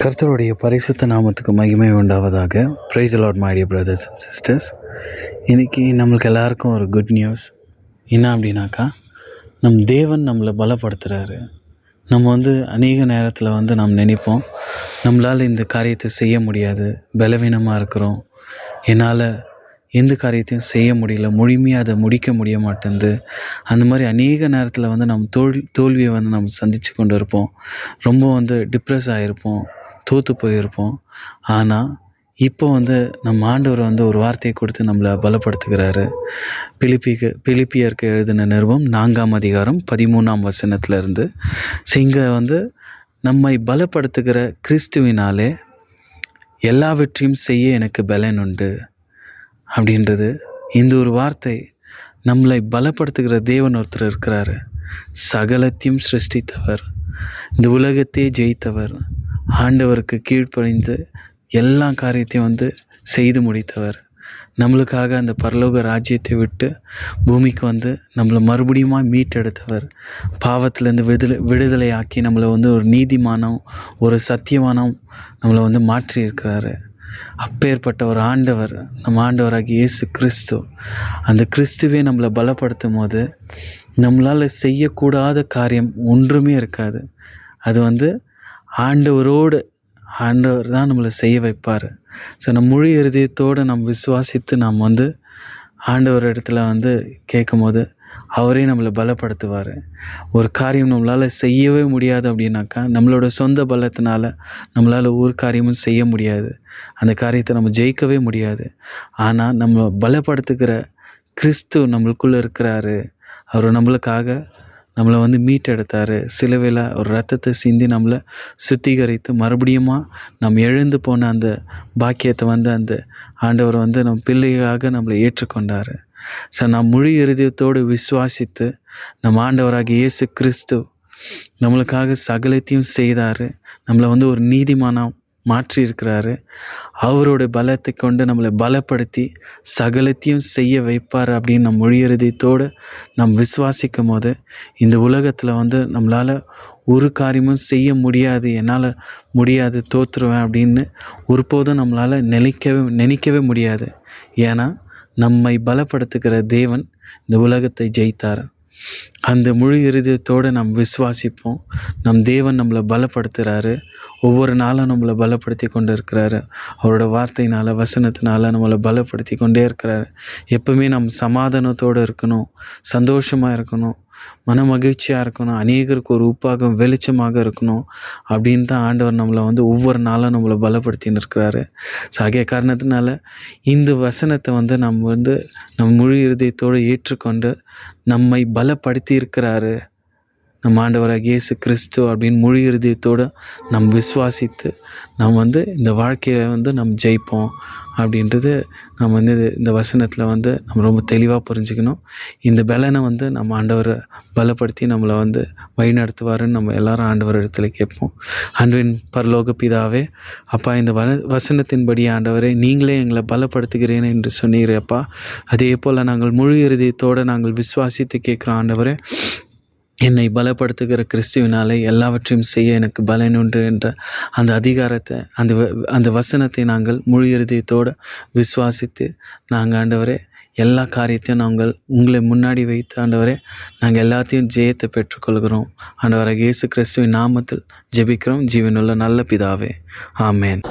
கர்த்தருடைய பரிசுத்த நாமத்துக்கு மகிமை உண்டாவதாக. Praise Lord my dear brothers and sisters. இன்றைக்கி நம்மளுக்கு எல்லாருக்கும் ஒரு குட் நியூஸ். என்ன அப்படின்னாக்கா, நம் தேவன் நம்மளை பலப்படுத்துகிறாரு. நம்ம அநேக நேரத்தில் நம்ம நினைப்போம், நம்மளால் இந்த காரியத்தை செய்ய முடியாது, பலவீனமாக இருக்கிறோம், என்னால் எந்த காரியத்தையும் செய்ய முடியல, முழுமையாக அதை முடிக்க முடிய மாட்டேங்குது. அந்த மாதிரி அநேக நேரத்தில் நம்ம தோல்வியை நம்ம சந்தித்து கொண்டு இருப்போம். ரொம்ப டிப்ரெஸ் ஆகிருப்போம், தோற்று போயிருப்போம். ஆனால் இப்போ நம்ம ஆண்டவர் ஒரு வார்த்தையை கொடுத்து நம்மளை பலப்படுத்துகிறாரு. பிலிப்பியருக்கு எழுதின நிருபம் 4ஆம் அதிகாரம் 13ஆம் வசனத்திலிருந்து இங்கே நம்மை பலப்படுத்துகிற கிறிஸ்துவினாலே எல்லாவற்றையும் செய்ய எனக்கு பலன் உண்டு அப்படின்றது. இந்த ஒரு வார்த்தை, நம்மளை பலப்படுத்துகிற தேவன் ஒருத்தர் இருக்கிறாரு. சகலத்தையும் சிருஷ்டித்தவர், இந்த உலகத்தையே ஜெயித்தவர், ஆண்டவருக்கு கீழ்ப்படிந்து எல்லா காரியத்தையும் செய்து முடித்தவர், நம்மளுக்காக அந்த பரலோக ராஜ்யத்தை விட்டு பூமிக்கு நம்மளை மறுபடியும் மீட்டெடுத்தவர், பாவத்திலேருந்து விடுதலையாக்கி நம்மளை ஒரு நீதிமானம், ஒரு சத்தியமானம் நம்மளை மாற்றி இருக்கிறாரு. அப்பேற்பட்ட ஒரு ஆண்டவர், நம்ம ஆண்டவராகிய இயேசு கிறிஸ்து. அந்த கிறிஸ்துவே நம்மளை பலப்படுத்தும் போது நம்மளால் செய்யக்கூடாத காரியம் ஒன்றுமே இருக்காது. அது ஆண்டவர் தான் நம்மளை செய்ய வைப்பார். ஸோ நம்ம முழு இருதயத்தோடு நம்ம விசுவாசித்து நாம் ஆண்டவர் இடத்துல கேட்கும் போது அவரே நம்மளை பலப்படுத்துவார். ஒரு காரியம் நம்மளால் செய்யவே முடியாது அப்படின்னாக்கா, நம்மளோட சொந்த பலத்தினால நம்மளால் ஒரு காரியமும் செய்ய முடியாது, அந்த காரியத்தை நம்ம ஜெயிக்கவே முடியாது. ஆனால் நம்ம பலப்படுத்துகிற கிறிஸ்து நம்மளுக்குள்ளே இருக்கிறாரு. அவர் நம்மளுக்காக நம்மளை மீட்டெடுத்தார். சிலுவையில் ஒரு ரத்தத்தை சிந்தி நம்மளை சுத்திகரித்து மறுபடியும் நம்ம எழுந்து போன அந்த பாக்கியத்தை அந்த ஆண்டவர் நம்ம பிள்ளையாக நம்மளை ஏற்றுக்கொண்டார். ஸோ நாம் முழு இருதயத்தோடு விசுவாசித்து நம்ம ஆண்டவராகிய இயேசு கிறிஸ்து நம்மளுக்காக சகலத்தையும் செய்தார், நம்மளை ஒரு நீதிமானாக மாற்றி இருக்கிறாரு. அவரோட பலத்தை கொண்டு நம்மளை பலப்படுத்தி சகலத்தையும் செய்ய வைப்பார் அப்படின்னு நம்ம முழு இருதயத்தோடு நம்ம விசுவாசிக்கும் போது, இந்த உலகத்தில் நம்மளால் ஒரு காரியமும் செய்ய முடியாது, என்னால் முடியாது, தோற்றுருவேன் அப்படின்னு ஒருபோதும் நம்மளால் நினைக்கவே முடியாது. ஏன்னா நம்மை பலப்படுத்துகிற தேவன் இந்த உலகத்தை ஜெயித்தார். அந்த முழு இருதயத்தோடு நாம் விசுவாசிப்போம். நம் தேவன் நம்மளை பலப்படுத்துகிறாரு. ஒவ்வொரு நாளும் நம்மளை பலப்படுத்தி கொண்டு இருக்கிறாரு. அவரோட வார்த்தையினால், வசனத்தினால நம்மளை பலப்படுத்தி கொண்டே இருக்கிறாரு. எப்பவுமே நம்ம சமாதானத்தோடு இருக்கணும், சந்தோஷமாக இருக்கணும், மன மகிழ்ச்சியாக இருக்கணும், அநேகருக்கு ஒரு உப்பாக வெளிச்சமாக இருக்கணும் அப்படின்னு தான் ஆண்டவர் நம்மளை ஒவ்வொரு நாளும் நம்மளை பலப்படுத்தின்னு இருக்கிறாரு. ஆகிய காரணத்தினால இந்த வசனத்தை நம்ம நம்ம முழு இருதயத்தோடு ஏற்றுக்கொண்டு நம்மை பலப்படுத்தி இருக்கிறாரு நம்ம ஆண்டவராகிய இயேசு கிறிஸ்து அப்படின்னு முழு இருதயத்தோடு நம்ம விசுவாசித்து நம்ம இந்த வாழ்க்கையில் நம்ம ஜெயிப்போம் அப்படின்றது நம்ம இந்த வசனத்தில் நம்ம ரொம்ப தெளிவாக புரிஞ்சுக்கணும். இந்த பலனை நம்ம ஆண்டவரை பலப்படுத்தி நம்மளை வழிநடத்துவாருன்னு நம்ம எல்லாரும் ஆண்டவர் இடத்துல கேட்போம். அன்பின் பரலோக பிதாவே, அப்பா, இந்த வசனத்தின்படி ஆண்டவரே நீங்களே எங்களை பலப்படுத்துகிறேன் என்று சொன்னீரப்பா. அதே போல் நாங்கள் முழு இருதயத்தோடு நாங்கள் விசுவாசித்து கேட்குறோம் ஆண்டவரே. என்னை பலப்படுத்துகிற கிறிஸ்துவினாலே எல்லாவற்றையும் செய்ய எனக்கு பலன் உண்டு என்ற அந்த அதிகாரத்தை, அந்த வசனத்தை நாங்கள் முழு இருதயத்தோடு விசுவாசித்து நாங்கள் ஆண்டவரே எல்லா காரியத்தையும் நாங்கள் உங்களை முன்னாடி வைத்து ஆண்டவரே நாங்கள் எல்லாத்தையும் ஜெயத்தை பெற்றுக்கொள்கிறோம். ஆண்டவராகிய இயேசு கிறிஸ்துவின் நாமத்தில் ஜெபிக்கிறோம், ஜீவனுள்ள நல்ல பிதாவே, ஆமேன்.